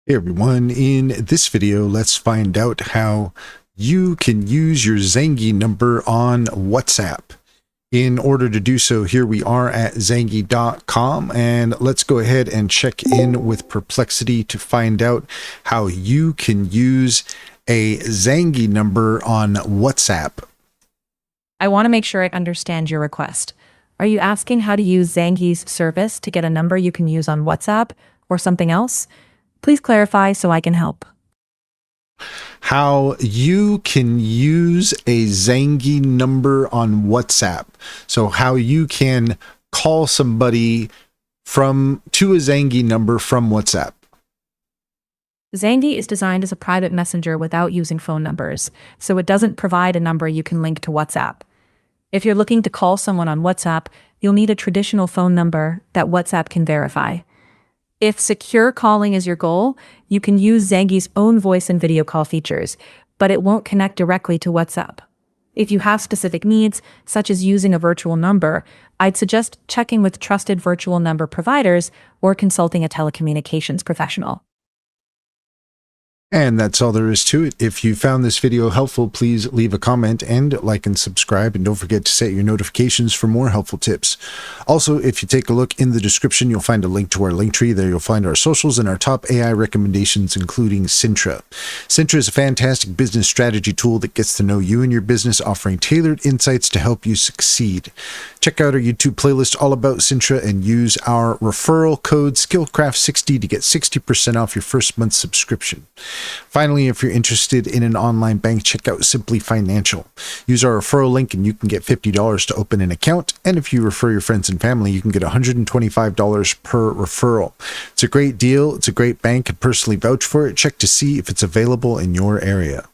Hey everyone, in this video, let's find out how you can use your Zangi number on WhatsApp. In order to do so, here we are at Zangi.com, and let's go ahead and check in with Perplexity to find out how you can use a Zangi number on WhatsApp. I want to make sure I understand your request. Are you asking how to use Zangi's service to get a number you can use on WhatsApp or something else? Please clarify so I can help. How you can use a Zangi number on WhatsApp. So how you can call somebody to a Zangi number from WhatsApp. Zangi is designed as a private messenger without using phone numbers, so it doesn't provide a number you can link to WhatsApp. If you're looking to call someone on WhatsApp, you'll need a traditional phone number that WhatsApp can verify. If secure calling is your goal, you can use Zangi's own voice and video call features, but it won't connect directly to WhatsApp. If you have specific needs, such as using a virtual number, I'd suggest checking with trusted virtual number providers or consulting a telecommunications professional. And that's all there is to it. If you found this video helpful, please leave a comment and like and subscribe, and don't forget to set your notifications for more helpful tips. Also, if you take a look in the description, you'll find a link to our link tree. There you'll find our socials and our top AI recommendations, including Sintra. Sintra is a fantastic business strategy tool that gets to know you and your business, offering tailored insights to help you succeed. Check out our YouTube playlist all about Sintra and use our referral code SKILLCRAFT60 to get 60% off your first month's subscription. Finally, if you're interested in an online bank, check out Simply Financial. Use our referral link and you can get $50 to open an account. And if you refer your friends and family, you can get $125 per referral. It's a great deal. It's a great bank. I'd personally vouch for it. Check to see if it's available in your area.